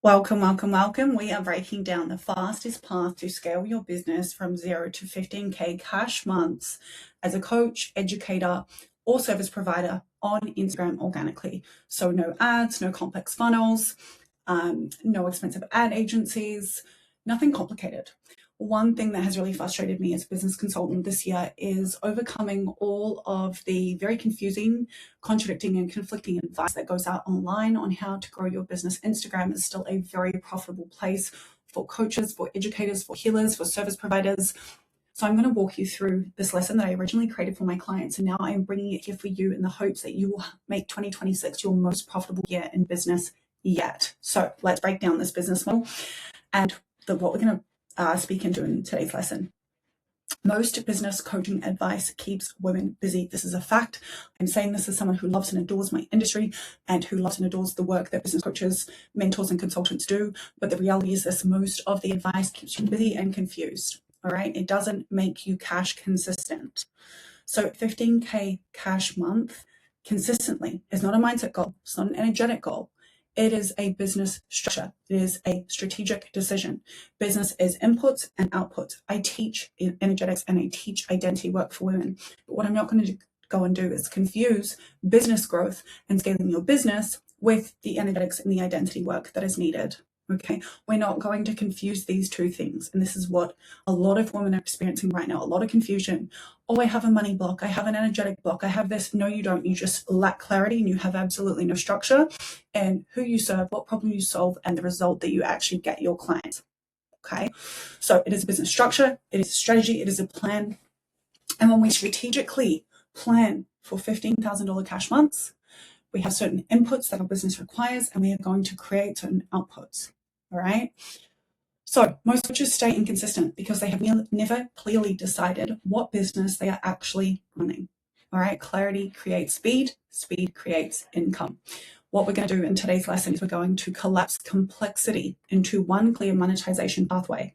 Welcome, welcome, welcome. We are breaking down the fastest path to scale your business from 0 to 15K cash months as a coach, educator, or service provider on Instagram organically. So no ads, no complex funnels, no expensive ad agencies, nothing complicated. One thing that has really frustrated me as a business consultant this year is overcoming all of the very confusing, contradicting, and conflicting advice that goes out online on how to grow your business. Instagram is still a very profitable place for coaches, for educators, for healers, for service providers. So I'm going to walk you through this lesson that I originally created for my clients, and now I am bringing it here for you in the hopes that you will make 2026 your most profitable year in business yet. So let's break down this business model and what we're going to speak into in today's lesson. Most business coaching advice keeps women busy. This is a fact. I'm saying this as someone who loves and adores my industry and who loves and adores the work that business coaches, mentors, and consultants do. But the reality is this: most of the advice keeps you busy and confused. All right. It doesn't make you cash consistent. So 15K cash month consistently is not a mindset goal. It's not an energetic goal. It is a business structure. It is a strategic decision. Business is inputs and outputs. I teach energetics and I teach identity work for women. But what I'm not going to go and do is confuse business growth and scaling your business with the energetics and the identity work that is needed. Okay, we're not going to confuse these two things. And this is what a lot of women are experiencing right now, a lot of confusion. Oh, I have a money block. I have an energetic block. I have this. No, you don't. You just lack clarity and you have absolutely no structure and who you serve, what problem you solve, and the result that you actually get your clients. Okay, so it is a business structure. It is a strategy. It is a plan. And when we strategically plan for $15,000 cash months, we have certain inputs that our business requires, and we are going to create certain outputs. All right. So most coaches stay inconsistent because they have never clearly decided what business they are actually running. All right. Clarity creates speed. Speed creates income. What we're going to do in today's lesson is we're going to collapse complexity into one clear monetization pathway.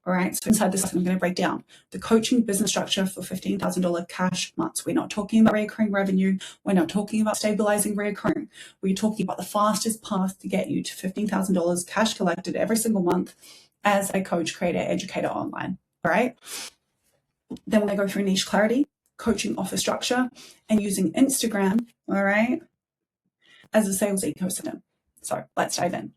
All right. So inside this lesson, I'm going to break down the coaching business structure for $15,000 cash months. We're not talking about recurring revenue. We're not talking about stabilizing recurring. We're talking about the fastest path to get you to $15,000 cash collected every single month as a coach, creator, educator online. All right. Then we're going to go through niche clarity, coaching offer structure, and using Instagram, all right, as a sales ecosystem. So let's dive in.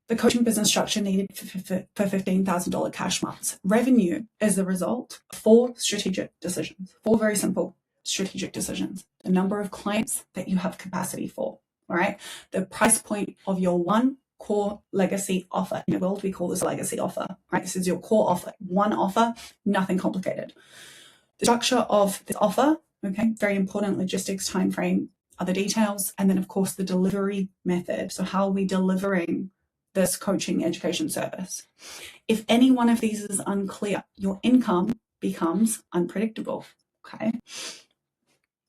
The coaching business structure needed for $15,000 cash months. Revenue is the result of 4 strategic decisions, 4 very simple strategic decisions. The number of clients that you have capacity for, all right? The price point of your one core legacy offer. In the world, we call this a legacy offer, right? This is your core offer, one offer, nothing complicated. The structure of the offer, okay, very important: logistics, time frame, other details, and then of course the delivery method. So how are we delivering this coaching education service? If any one of these is unclear, your income becomes unpredictable. Okay.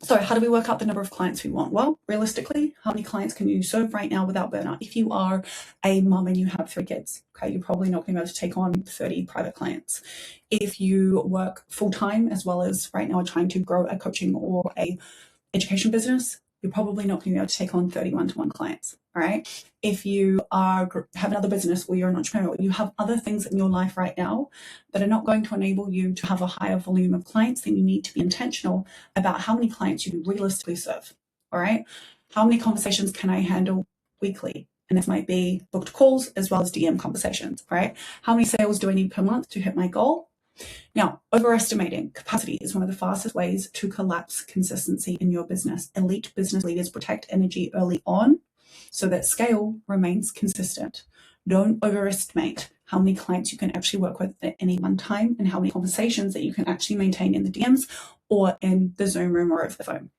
So how do we work out the number of clients we want? Well, realistically, how many clients can you serve right now without burnout? If you are a mom and you have 3 kids, okay, you're probably not going to be able to take on 30 private clients. If you work full-time as well as right now trying to grow a coaching or a education business, you're probably not going to be able to take on 30 one-to-one clients. All right. If you have another business or you're an entrepreneur, you have other things in your life right now that are not going to enable you to have a higher volume of clients, then you need to be intentional about how many clients you can realistically serve. All right. How many conversations can I handle weekly? And this might be booked calls as well as DM conversations. Right. How many sales do I need per month to hit my goal? Now, overestimating capacity is one of the fastest ways to collapse consistency in your business. Elite business leaders protect energy early on so that scale remains consistent. Don't overestimate how many clients you can actually work with at any one time and how many conversations that you can actually maintain in the DMs or in the Zoom room or over the phone.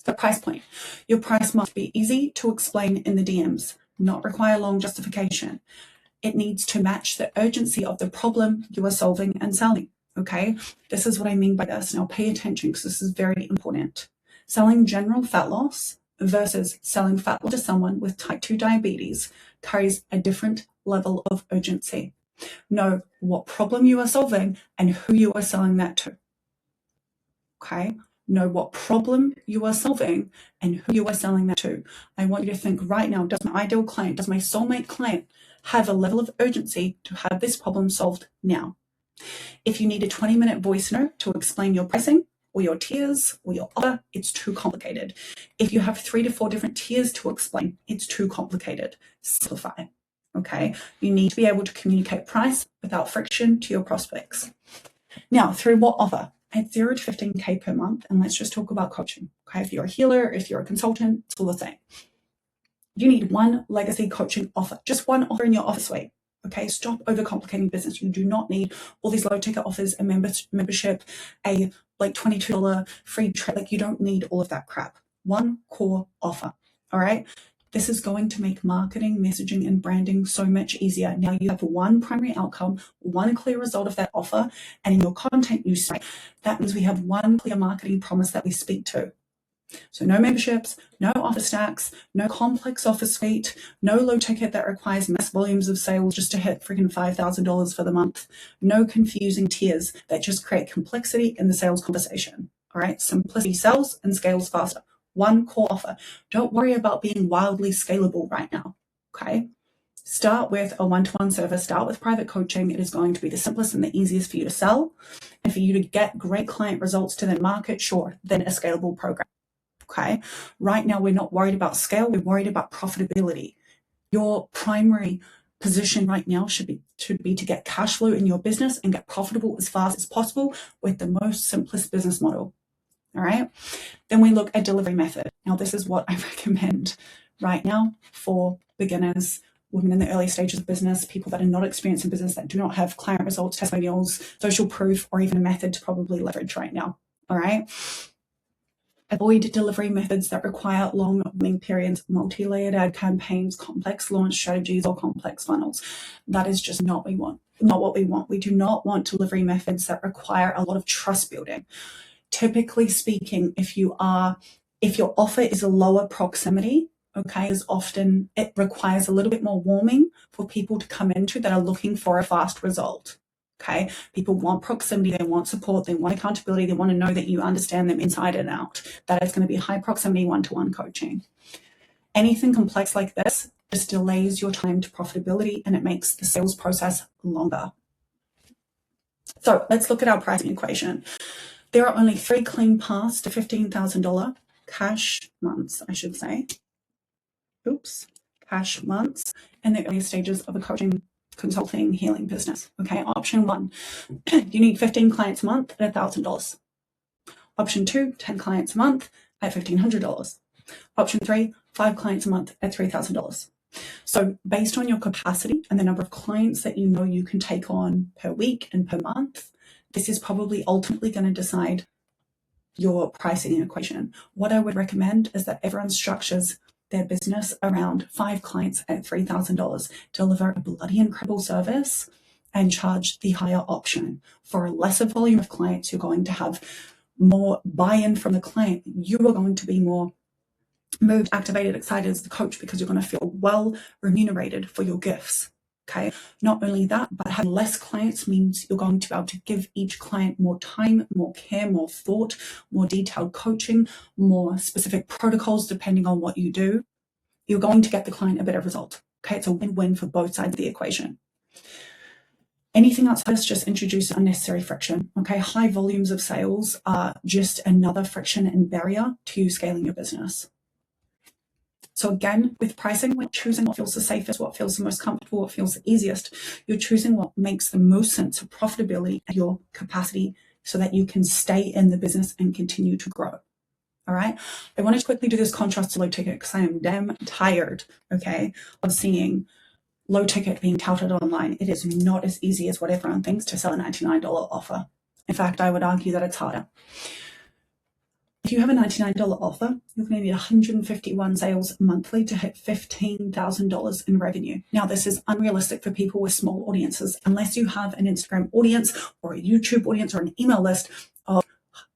The price point. Your price must be easy to explain in the DMs, not require long justification. It needs to match the urgency of the problem you are solving and selling. Okay, this is what I mean by this. Now pay attention because this is very important. Selling general fat loss versus selling fat loss to someone with type 2 diabetes carries a different level of urgency. Know what problem you are solving and who you are selling that to. Okay, know what problem you are solving and who you are selling that to. I want you to think right now, does my ideal client, does my soulmate client have a level of urgency to have this problem solved now? If you need a 20-minute voice note to explain your pricing or your tiers or your offer, it's too complicated. If you have 3 to 4 different tiers to explain, it's too complicated. Simplify. Okay, you need to be able to communicate price without friction to your prospects. Now, through what offer? At 0 to 15K per month, and let's just talk about coaching. Okay, if you're a healer, if you're a consultant, it's all the same. You need one legacy coaching offer, just one offer in your offer suite. Okay, stop overcomplicating business. You do not need all these low ticket offers, a membership, a like $22 free trade. Like, you don't need all of that crap. One core offer. All right. This is going to make marketing, messaging, and branding so much easier. Now you have one primary outcome, one clear result of that offer, and in your content you say, that means we have one clear marketing promise that we speak to. So no memberships, no offer stacks, no complex offer suite, no low ticket that requires mass volumes of sales just to hit freaking $5,000 for the month, no confusing tiers that just create complexity in the sales conversation. All right, simplicity sells and scales faster. One core offer. Don't worry about being wildly scalable right now. Okay. Start with a one-to-one service, start with private coaching. It is going to be the simplest and the easiest for you to sell and for you to get great client results to then market, sure, then a scalable program. Okay. Right now, we're not worried about scale. We're worried about profitability. Your primary position right now should be to get cash flow in your business and get profitable as fast as possible with the most simplest business model. All right. Then we look at delivery method. Now, this is what I recommend right now for beginners, women in the early stages of business, people that are not experienced in business, that do not have client results, testimonials, social proof, or even a method to probably leverage right now. All right. Avoid delivery methods that require long warming periods, multi-layered ad campaigns, complex launch strategies, or complex funnels. That is just not what we want. We do not want delivery methods that require a lot of trust building. Typically speaking, if your offer is a lower proximity, okay, is often it requires a little bit more warming for people to come into that are looking for a fast result. Okay, people want proximity, they want support, they want accountability, they want to know that you understand them inside and out. That is going to be high proximity one-to-one coaching. Anything complex like this just delays your time to profitability and it makes the sales process longer. So let's look at our pricing equation. There are only 3 clean paths to $15,000 cash months, I should say. Cash months in the early stages of a coaching, consulting, healing business. Okay, option 1, you need 15 clients a month at $1,000. Option 2, 10 clients a month at $1,500. Option 3, 5 clients a month at $3,000. So based on your capacity and the number of clients that you know you can take on per week and per month, this is probably ultimately going to decide your pricing equation. What I would recommend is that everyone structures their business around 5 clients at $3,000, deliver a bloody incredible service, and charge the higher option. For a lesser volume of clients, you're going to have more buy-in from the client. You are going to be more moved, activated, excited as the coach because you're going to feel well remunerated for your gifts. Okay. Not only that, but having less clients means you're going to be able to give each client more time, more care, more thought, more detailed coaching, more specific protocols depending on what you do. You're going to get the client a better result. Okay. It's a win-win for both sides of the equation. Anything outside of this just introduces unnecessary friction. Okay. High volumes of sales are just another friction and barrier to scaling your business. So again, with pricing, we're choosing what feels the safest, what feels the most comfortable, what feels the easiest. You're choosing what makes the most sense of profitability and your capacity so that you can stay in the business and continue to grow. All right. I wanted to quickly do this contrast to low ticket because I am damn tired, okay, of seeing low ticket being touted online. It is not as easy as what everyone thinks to sell a $99 offer. In fact, I would argue that it's harder. If you have a $99 offer, you're going to need 151 sales monthly to hit $15,000 in revenue. Now, this is unrealistic for people with small audiences. Unless you have an Instagram audience or a YouTube audience or an email list of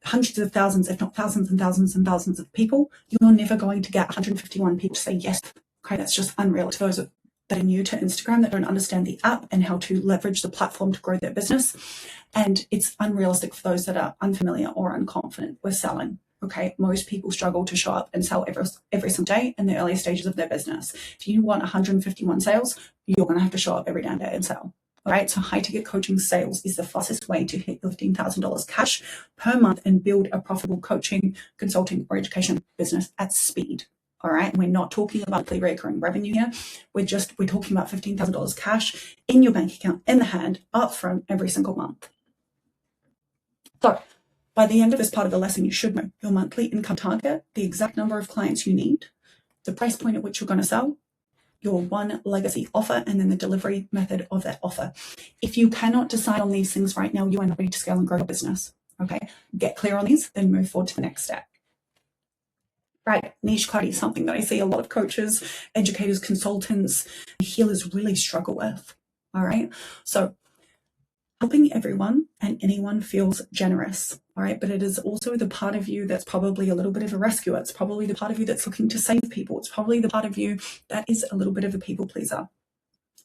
hundreds of thousands, if not thousands and thousands and thousands of people, you're never going to get 151 people to say yes. Okay, that's just unrealistic. that are new to Instagram, that don't understand the app and how to leverage the platform to grow their business. And it's unrealistic for those that are unfamiliar or unconfident with selling. Okay, most people struggle to show up and sell every single day in the early stages of their business. If you want 151 sales, you're going to have to show up every damn day and sell. All right, so high ticket coaching sales is the fastest way to hit your $15,000 cash per month and build a profitable coaching, consulting, or education business at speed. All right, we're not talking about monthly recurring revenue here. We're talking about $15,000 cash in your bank account, in the hand, upfront every single month. So by the end of this part of the lesson, you should know your monthly income target, the exact number of clients you need, the price point at which you're going to sell, your one legacy offer, and then the delivery method of that offer. If you cannot decide on these things right now, you are not ready to scale and grow your business. Okay, get clear on these, then move forward to the next step. Right, niche clarity is something that I see a lot of coaches, educators, consultants, healers really struggle with. All right, so helping everyone and anyone feels generous. All right, but it is also the part of you that's probably a little bit of a rescuer. It's probably the part of you that's looking to save people. It's probably the part of you that is a little bit of a people pleaser.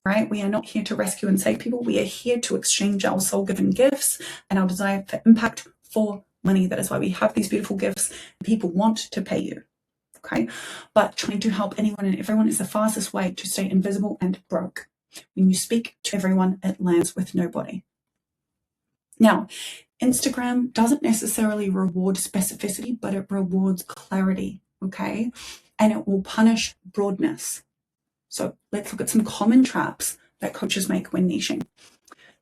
Right? We are not here to rescue and save people. We are here to exchange our soul-given gifts and our desire for impact for money. That is why we have these beautiful gifts. People want to pay you. Okay, but trying to help anyone and everyone is the fastest way to stay invisible and broke. When you speak to everyone, it lands with nobody. Now, Instagram doesn't necessarily reward specificity, but it rewards clarity, okay? And it will punish broadness. So let's look at some common traps that coaches make when niching.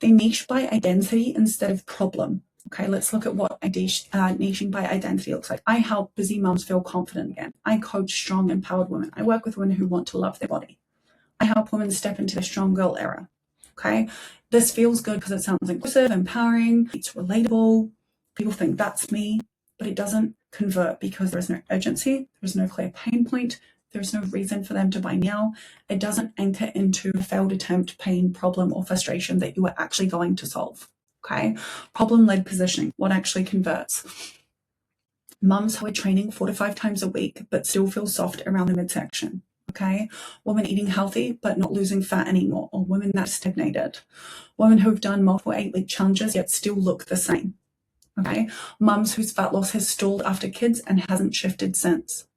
They niche by identity instead of problem. Okay, let's look at what niching by identity looks like. I help busy moms feel confident again. I coach strong, empowered women. I work with women who want to love their body. I help women step into their strong girl era. Okay, this feels good because it sounds inclusive, empowering, it's relatable. People think that's me, but it doesn't convert because there is no urgency, there's no clear pain point, there's no reason for them to buy now. It doesn't anchor into a failed attempt, pain, problem, or frustration that you are actually going to solve. Okay, problem-led positioning, what actually converts? Mums who are training 4 to 5 times a week but still feel soft around the midsection. Okay, women eating healthy but not losing fat anymore, or women that stagnated. Women who have done multiple 8-week challenges yet still look the same. Okay, mums whose fat loss has stalled after kids and hasn't shifted since.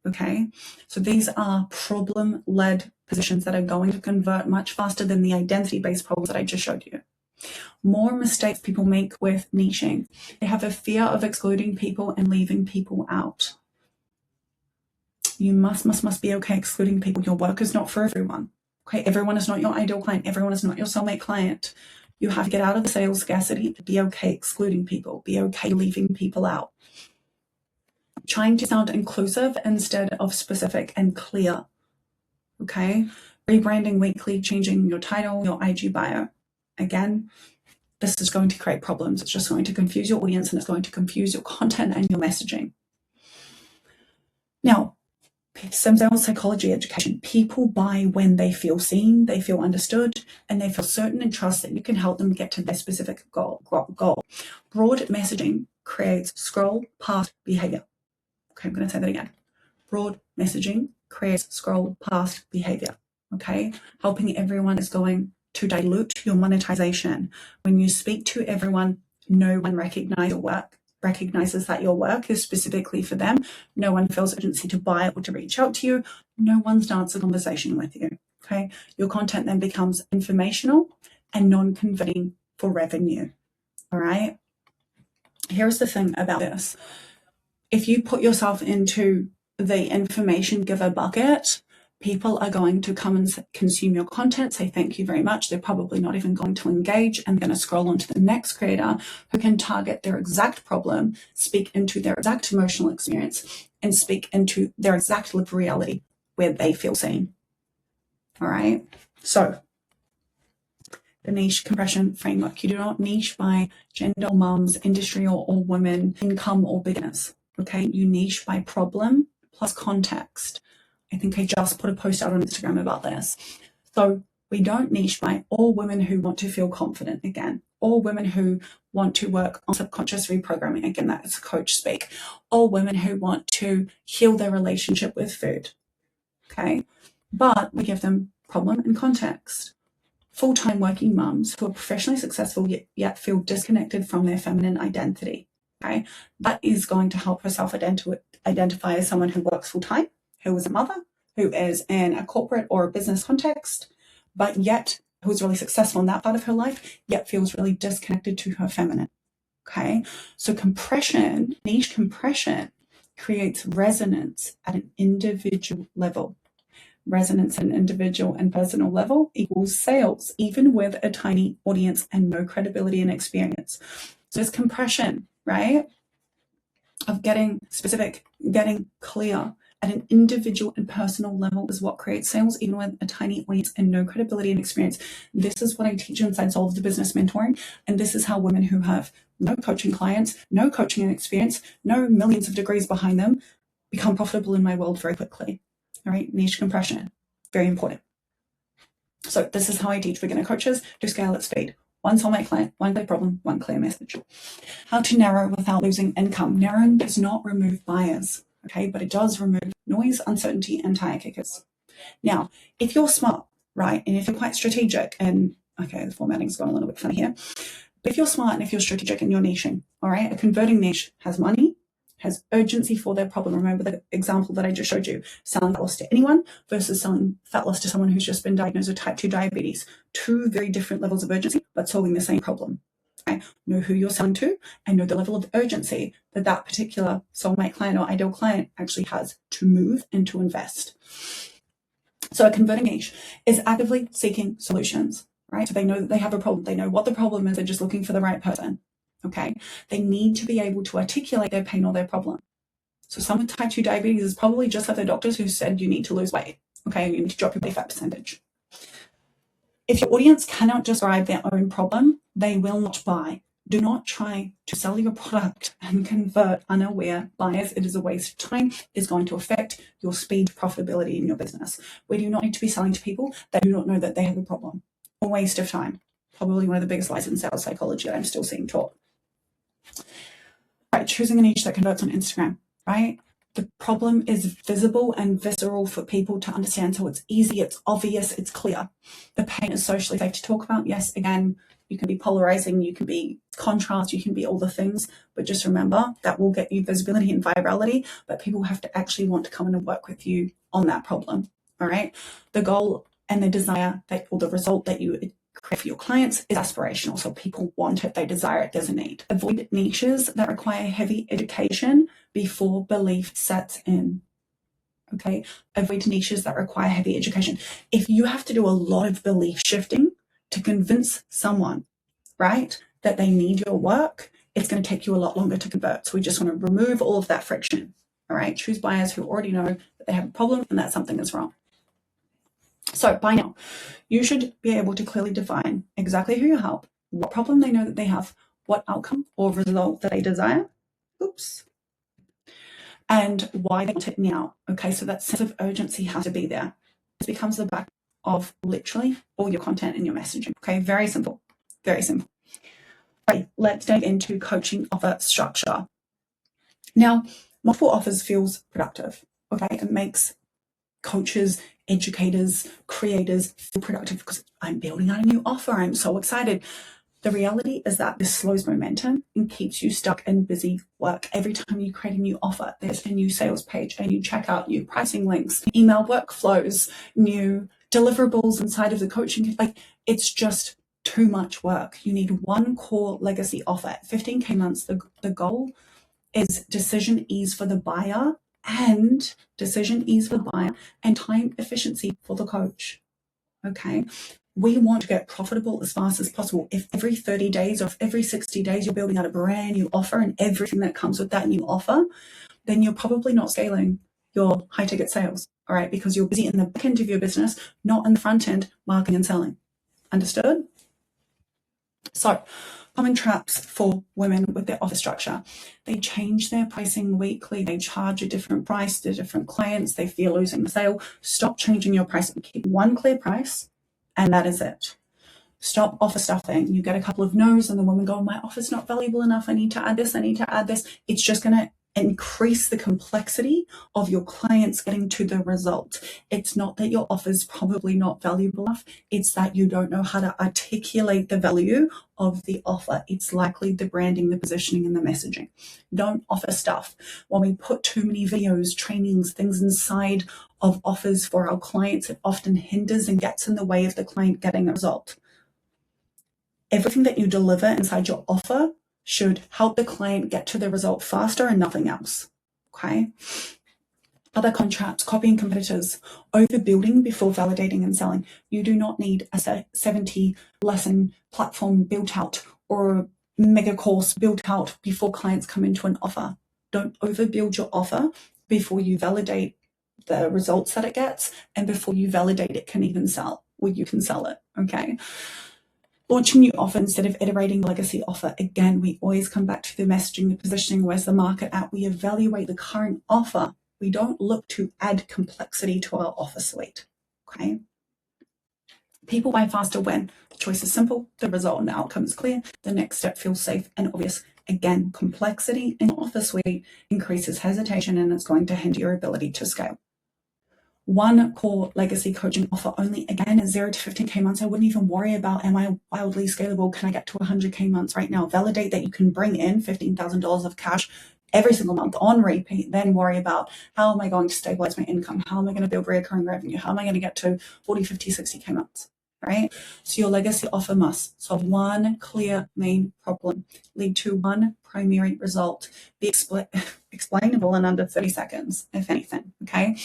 Okay, so these are problem-led positions that are going to convert much faster than the identity-based problems that I just showed you. More mistakes people make with niching. They have a fear of excluding people and leaving people out. You must be okay excluding people. Your work is not for everyone. Okay, everyone is not your ideal client. Everyone is not your soulmate client. You have to get out of the sales scarcity to be okay excluding people. Be okay leaving people out. Trying to sound inclusive instead of specific and clear. Okay, rebranding weekly, changing your title, your IG bio. Again, this is going to create problems. It's just going to confuse your audience and it's going to confuse your content and your messaging. Now, some sales psychology education. People buy when they feel seen, they feel understood, and they feel certain and trust that you can help them get to their specific goal. Broad messaging creates scroll past behavior. Okay, I'm going to say that again. Broad messaging creates scroll past behavior. Okay, helping everyone is going to dilute your monetization. When you speak to everyone, no one recognizes that your work is specifically for them. No one feels urgency to buy or to reach out to you. No one starts a conversation with you. Okay, your content then becomes informational and non-converting for revenue. All right, here's the thing about this. If you put yourself into the information giver bucket, people are going to come and consume your content, say thank you very much. They're probably not even going to engage and going to scroll on to the next creator who can target their exact problem, speak into their exact emotional experience, and speak into their exact lived reality where they feel seen. All right. So the niche compression framework. You do not niche by gender, mums, industry, or women, income, or beginners. Okay. You niche by problem plus context. I think I just put a post out on Instagram about this. So we don't niche by all women who want to feel confident again, all women who want to work on subconscious reprogramming. Again, that's coach speak. All women who want to heal their relationship with food. Okay. But we give them problem and context. Full-time working mums who are professionally successful yet feel disconnected from their feminine identity. Okay, that is going to help herself identify as someone who works full-time, who is a mother, who is in a corporate or a business context, but yet who is really successful in that part of her life, yet feels really disconnected to her feminine. Okay, so compression, niche compression, creates resonance at an individual level. Resonance at an individual and personal level equals sales, even with a tiny audience and no credibility and experience. So it's compression, right? Of getting specific, getting clear at an individual and personal level is what creates sales, even with a tiny audience and no credibility and experience. This is what I teach inside Solve the Business Mentoring. And this is how women who have no coaching clients, no coaching experience, no millions of degrees behind them become profitable in my world very quickly. All right, niche compression, very important. So this is how I teach beginner coaches to scale at speed. One soulmate client, one clear problem, one clear message. How to narrow without losing income. Narrowing does not remove buyers, okay, but it does remove noise, uncertainty, and tire kickers. Now, if you're smart, right, and if you're quite strategic, and okay, the formatting's gone a little bit funny here, but if you're smart and if you're strategic and you're niching, all right, a converting niche has money, has urgency for their problem. Remember the example that I just showed you, selling fat loss to anyone versus selling fat loss to someone who's just been diagnosed with type 2 diabetes. Two very different levels of urgency, but solving the same problem. Okay? Know who you're selling to and know the level of urgency that that particular soulmate client or ideal client actually has to move and to invest. So a converting niche is actively seeking solutions, right? So they know that they have a problem. They know what the problem is. They're just looking for the right person. Okay, they need to be able to articulate their pain or their problem. So someone with type 2 diabetes is probably just like their doctors who said you need to lose weight. Okay, you need to drop your body fat percentage. If your audience cannot describe their own problem, they will not buy. Do not try to sell your product and convert unaware buyers. It is a waste of time. It is going to affect your speed, profitability in your business. We do not need to be selling to people that do not know that they have a problem. A waste of time. Probably one of the biggest lies in sales psychology that I'm still seeing taught. Right, choosing a niche that converts on Instagram, right? The problem is visible and visceral for people to understand. So it's easy, it's obvious, it's clear. The pain is socially safe to talk about. Yes, again, you can be polarizing, you can be contrast, you can be all the things, but just remember that will get you visibility and virality, but people have to actually want to come in and work with you on that problem, all right? The goal and the desire or the result that you create for your clients is aspirational. So people want it, they desire it, there's a need. Avoid niches that require heavy education before belief sets in. Okay, avoid niches that require heavy education. If you have to do a lot of belief shifting to convince someone, right, that they need your work, it's going to take you a lot longer to convert. So we just want to remove all of that friction. All right, choose buyers who already know that they have a problem and that something is wrong. So by now, you should be able to clearly define exactly who you help, what problem they know that they have, what outcome or result that they desire, and why they want it now. Okay, so that sense of urgency has to be there. This becomes the back of literally all your content and your messaging. Okay, very simple, very simple. Right, let's dive into coaching offer structure. Now, multiple offers feels productive. Okay, it makes coaches, educators, creators feel productive because I'm building out a new offer. I'm so excited. The reality is that this slows momentum and keeps you stuck in busy work. Every time you create a new offer, there's a new sales page, a new checkout, new pricing links, email workflows, new deliverables inside of the coaching. Like, it's just too much work. You need one core legacy offer. At 15K months, the goal is decision ease for the buyer and time efficiency for the coach. Okay, we want to get profitable as fast as possible. If every 30 days or if every 60 days you're building out a brand new offer and everything that comes with that new offer, then you're probably not scaling your high ticket sales, all right, because you're busy in the back end of your business, not in the front end, marketing and selling. Understood? So, common traps for women with their offer structure. They change their pricing weekly. They charge a different price to different clients. They fear losing the sale. Stop changing your pricing. Keep one clear price, and that is it. Stop offer stuffing. You get a couple of no's, and the woman go, my offer's not valuable enough. I need to add this. I need to add this. It's just going to increase the complexity of your clients getting to the result. It's not that your offer is probably not valuable enough. It's that you don't know how to articulate the value of the offer. It's likely the branding, the positioning, and the messaging. Don't offer stuff. When we put too many videos, trainings, things inside of offers for our clients, it often hinders and gets in the way of the client getting a result. Everything that you deliver inside your offer should help the client get to the result faster and nothing else. Okay? Other contracts, copying competitors, overbuilding before validating and selling. You do not need a 70 lesson platform built out or a mega course built out before clients come into an offer. Don't overbuild your offer before you validate the results that it gets and before you validate it can even sell, or you can sell it. Okay? Launching new offer instead of iterating legacy offer. Again, we always come back to the messaging, the positioning, where's the market at? We evaluate the current offer. We don't look to add complexity to our offer suite. Okay? People buy faster when the choice is simple, the result and the outcome is clear, the next step feels safe and obvious. Again, complexity in your offer suite increases hesitation and it's going to hinder your ability to scale. One core legacy coaching offer only, again, is 0 to 15K months. I wouldn't even worry about, am I wildly scalable? Can I get to 100K months right now? Validate that you can bring in $15,000 of cash every single month on repeat, then worry about how am I going to stabilize my income? How am I going to build recurring revenue? How am I going to get to 40, 50, 60K months? Right? So your legacy offer must solve one clear main problem, lead to one primary result, be explainable in under 30 seconds, if anything. Okay?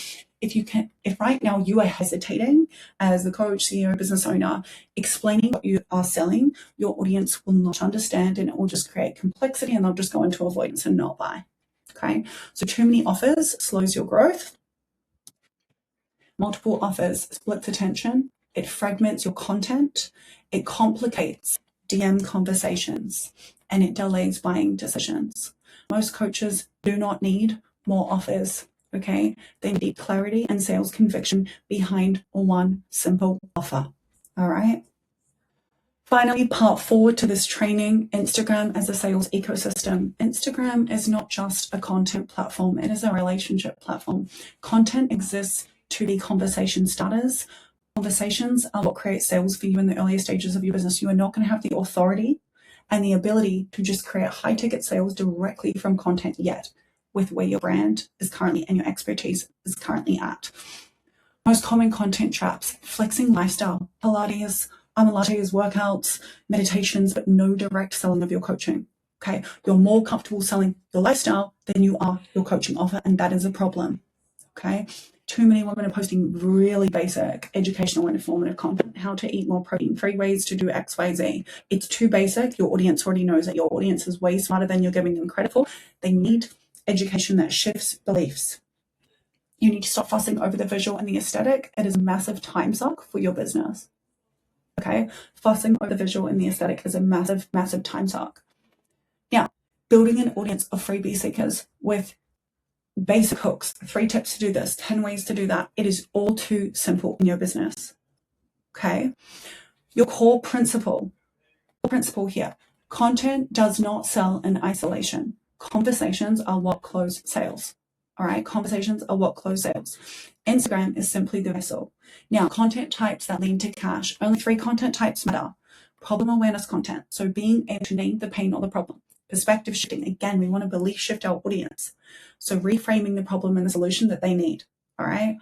If right now you are hesitating as the coach, CEO, business owner, explaining what you are selling, your audience will not understand and it will just create complexity and they'll just go into avoidance and not buy. Okay? So too many offers slows your growth. Multiple offers splits attention. It fragments your content. It complicates DM conversations and it delays buying decisions. Most coaches do not need more offers. Okay, they need clarity and sales conviction behind one simple offer. All right. Finally, part 4 to this training, Instagram as a sales ecosystem. Instagram is not just a content platform, it is a relationship platform. Content exists to be conversation starters. Conversations are what create sales for you in the earlier stages of your business. You are not going to have the authority and the ability to just create high ticket sales directly from content yet, with where your brand is currently and your expertise is currently at. Most common content traps: flexing lifestyle, Pilates, workouts, meditations, but no direct selling of your coaching. Okay, you're more comfortable selling your lifestyle than you are your coaching offer, and that is a problem. Okay, too many women are posting really basic educational and informative content. How to eat more protein, 3 ways to do X, Y, Z. It's too basic. Your audience already knows that. Your audience is way smarter than you're giving them credit for. They need education that shifts beliefs. You need to stop fussing over the visual and the aesthetic. It is a massive time suck for your business. Okay, fussing over the visual and the aesthetic is a massive, massive time suck. Now, building an audience of freebie seekers with basic hooks, 3 tips to do this, 10 ways to do that. It is all too simple in your business. Okay, your core principle here: content does not sell in isolation. Conversations are what close sales. All right, conversations are what close sales. Instagram is simply the vessel. Now, content types that lead to cash, only 3 content types matter. Problem awareness content, so being able to name the pain or the problem. Perspective shifting, again, we want to belief shift our audience. So reframing the problem and the solution that they need. All right,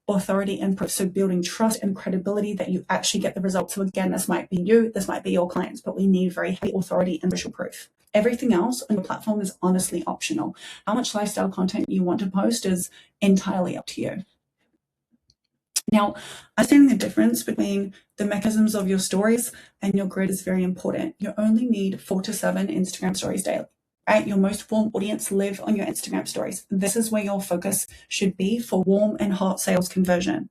authority and proof, so building trust and credibility that you actually get the results. So again, this might be you, this might be your clients, but we need very heavy authority and visual proof. Everything else on your platform is honestly optional. How much lifestyle content you want to post is entirely up to you. Now, understanding the difference between the mechanisms of your stories and your grid is very important. You only need 4 to 7 Instagram stories daily. Right? Your most warm audience live on your Instagram stories. This is where your focus should be for warm and hot sales conversion.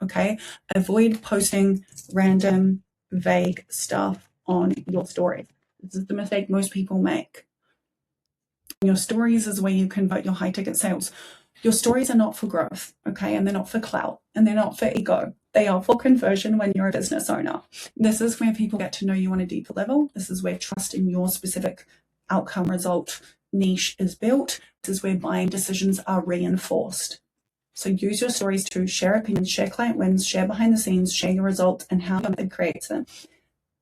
Okay? Avoid posting random, vague stuff on your story. This is the mistake most people make. Your stories is where you convert your high ticket sales. Your stories are not for growth, okay? And they're not for clout, and they're not for ego. They are for conversion when you're a business owner. This is where people get to know you on a deeper level. This is where trust in your specific outcome result niche is built, is where buying decisions are reinforced. So use your stories to share opinions, share client wins, share behind the scenes, share your results and how your method creates it.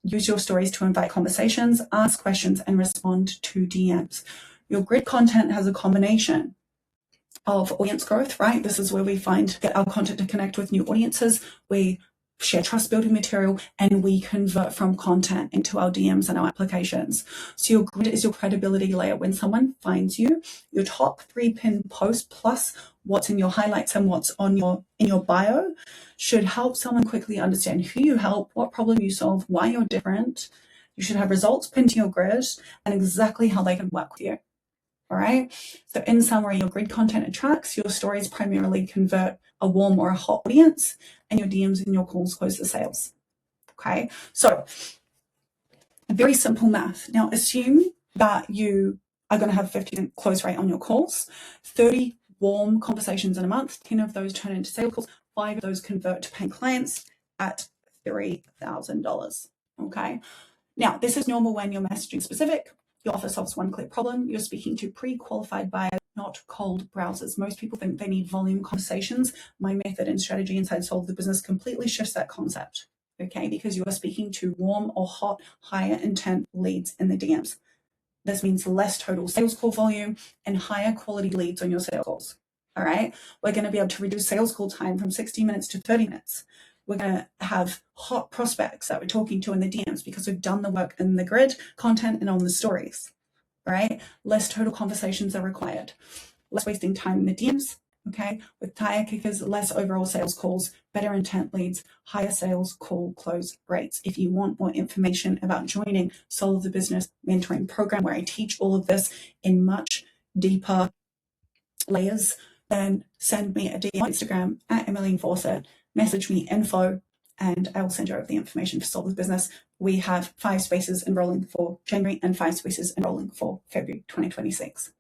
Use your stories to invite conversations, ask questions, and respond to DMs. Your grid content has a combination of audience growth, right? This is where we get our content to connect with new audiences. We share trust building material, and we convert from content into our DMs and our applications. So your grid is your credibility layer. When someone finds you, your top 3 pin posts plus what's in your highlights and what's in your bio should help someone quickly understand who you help, what problem you solve, why you're different. You should have results pinned to your grid and exactly how they can work with you. All right. So in summary, your grid content attracts, your stories primarily convert a warm or a hot audience, and your DMs and your calls close the sales. Okay. So very simple math. Now assume that you are going to have 50% close rate on your calls, 30 warm conversations in a month, 10 of those turn into sales calls, 5 of those convert to paying clients at $3,000. Okay. Now this is normal when you're messaging specific. Your offer solves one clear problem. You're speaking to pre-qualified buyers, not cold browsers. Most people think they need volume conversations. My method and strategy inside Solve the Business completely shifts that concept, okay? Because you are speaking to warm or hot, higher intent leads in the DMs. This means less total sales call volume and higher quality leads on your sales calls, all right? We're going to be able to reduce sales call time from 60 minutes to 30 minutes. We're going to have hot prospects that we're talking to in the DMs because we've done the work in the grid content and on the stories, right? Less total conversations are required. Less wasting time in the DMs, okay? With tire kickers, less overall sales calls, better intent leads, higher sales call close rates. If you want more information about joining Solve the Business mentoring program where I teach all of this in much deeper layers, then send me a DM on Instagram at Emmeline Fawcett. Message me info and I will send you over the information for Solve the Business. We have 5 spaces enrolling for January and 5 spaces enrolling for February 2026.